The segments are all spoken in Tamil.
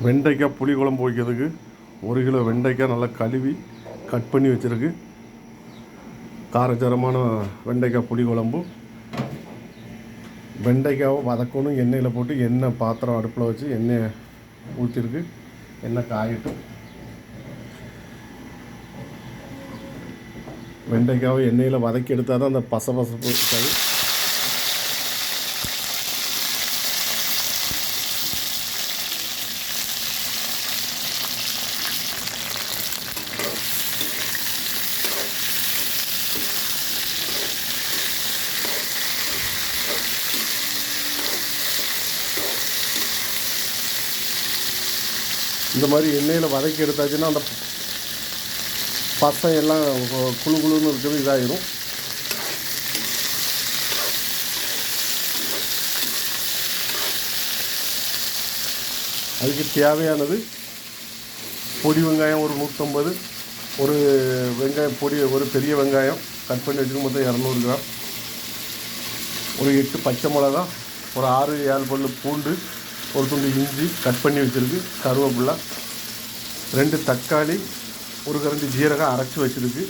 வெண்டைக்காய் புளி குழம்பு வைக்கிறதுக்கு 1 கிலோ வெண்டைக்காய் நல்லா கழுவி கட் பண்ணி வச்சுருக்கு. காரசாரமான வெண்டைக்காய் புளி குழம்பு. வெண்டைக்காவை வதக்கணும். எண்ணெயில் போட்டு எண்ணெய் பாத்திரம் அடுப்பில் வச்சு எண்ணெயை ஊற்றிருக்கு. எண்ணெய் காயட்டும். வெண்டைக்காவை எண்ணெயில் வதக்கி எடுத்தால் தான் அந்த பசப்பசப்பு இருக்காது. இந்த மாதிரி எண்ணெயில் வதக்கி எடுத்தாச்சுன்னா அந்த பசை எல்லாம் குழு குழுன்னு இருக்கிறது இதாகிடும். அதுக்கு தேவையானது பொடி வெங்காயம் ஒரு 150, ஒரு வெங்காயம் பொடி, ஒரு பெரிய வெங்காயம் கட் பண்ணி வச்சுருக்க மொத்தம் 200 கிராம், ஒரு 8 பச்சை மிளகா, ஒரு 6-7 பல்லு பூண்டு, ஒரு துண்டு இஞ்சி கட் பண்ணி வச்சுருக்கு, கருவேப்பிலை, 2 தக்காளி, ஒரு கரண்டி ஜீரகம் அரைச்சி வச்சுருக்கு,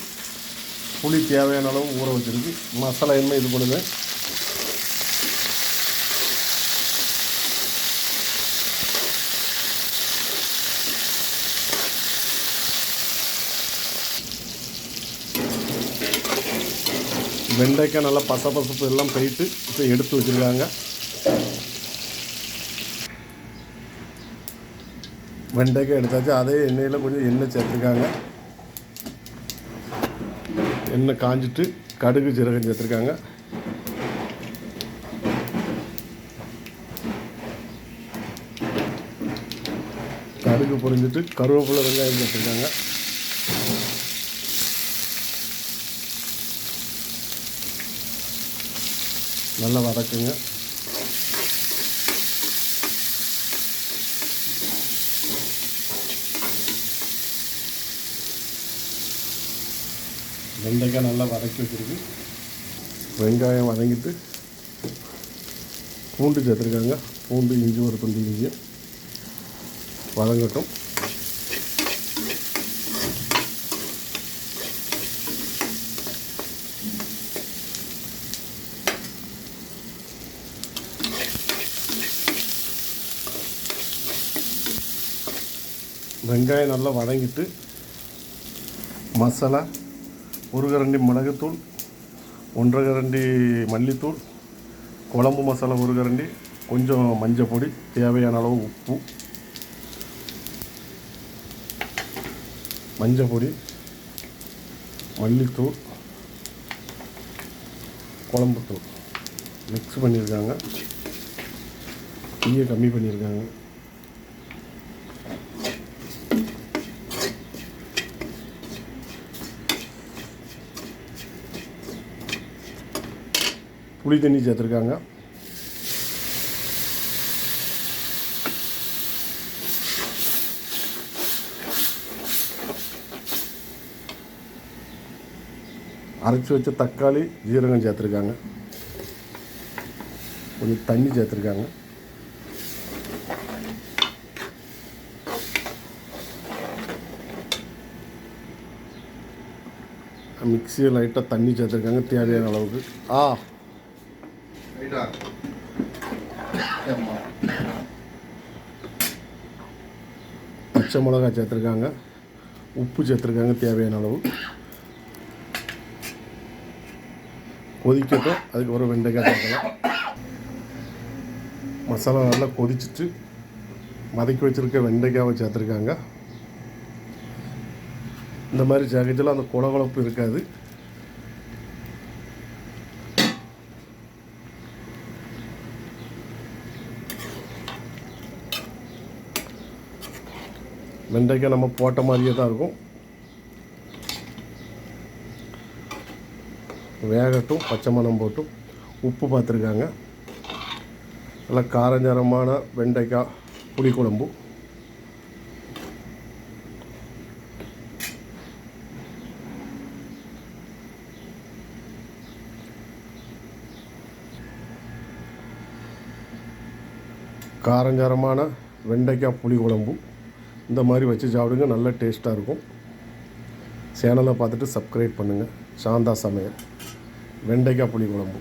புளி தேவையான அளவு ஊற வச்சுருக்கு. மசாலா என்ன இது பண்ணுவேன். வெண்டைக்காய் நல்லா பசப்பு எல்லாம் போயிட்டு இப்போ எடுத்து வச்சுருக்காங்க. வெண்டைக்காய் எடுத்தாச்சு. அதே எண்ணெயில் கொஞ்சம் எண்ணெய் சேர்த்துருக்காங்க. எண்ணெய் காஞ்சிட்டு கடுகு ஜீரகம் சேர்த்துருக்காங்க. கடுகு பொரிஞ்சிட்டு கருவேப்பிலை வெங்காயம் சேர்த்துருக்காங்க. நல்லா வதக்குங்க. வெண்டைக்காய் நல்லா வதக்கி வச்சுருக்கு. வெங்காயம் வதங்கிட்டு பூண்டு சேர்த்துருக்காங்க. பூண்டு இஞ்சி ஒரு துண்டு இஞ்சி வதங்கட்டும். வெங்காயம் நல்லா வதங்கிட்டு மசாலா, 1 கரண்டி மிளகுத்தூள், 1.5 கரண்டி மல்லித்தூள், குழம்பு மசாலா 1 கரண்டி, கொஞ்சம் மஞ்சள் பொடி, தேவையான அளவு உப்பு, மஞ்சள் பொடி, மல்லித்தூள், குழம்புத்தூள் மிக்ஸ் பண்ணியிருக்காங்க. தீயை கம்மி பண்ணியிருக்காங்க. புளி தண்ணி சேர்த்துருக்காங்க. அரைச்சி வச்ச தக்காளி ஜீரகம் சேர்த்துருக்காங்க. கொஞ்சம் தண்ணி சேர்த்துருக்காங்க. மிக்சியை லைட்டாக தண்ணி சேர்த்துருக்காங்க தேவையான அளவுக்கு. பச்சை மிளகாய் சேர்த்துருக்காங்க. உப்பு சேர்த்துருக்காங்க தேவையான அளவு. கொதிக்கட்டும். அதுக்கப்புறம் வெண்டைக்காய் சேர்க்கலாம். மசாலா நல்லா கொதிச்சுட்டு வதக்கி வச்சுருக்க வெண்டைக்காவை சேர்த்துருக்காங்க. இந்த மாதிரி சேர்க்கச்சல அந்த குழகுழப்பு இருக்காது. வெண்டைக்காய் நம்ம போட்ட மாதிரியே தான் இருக்கும். வேகட்டும். பச்சை மணம் போட்டு உப்பு பார்த்துருக்காங்க. நல்லா காரஞ்சாரமான வெண்டைக்காய் புளிக்குழம்பு. காரஞ்சாரமான வெண்டைக்காய் புளி குழம்பு இந்த மாதிரி வச்சு சாப்பிடுங்க, நல்ல டேஸ்ட்டாக இருக்கும். சேனலை பார்த்துட்டு சப்ஸ்கிரைப் பண்ணுங்கள். சாந்தா சமையல் வெண்டைக்காய் புளி குழம்பு.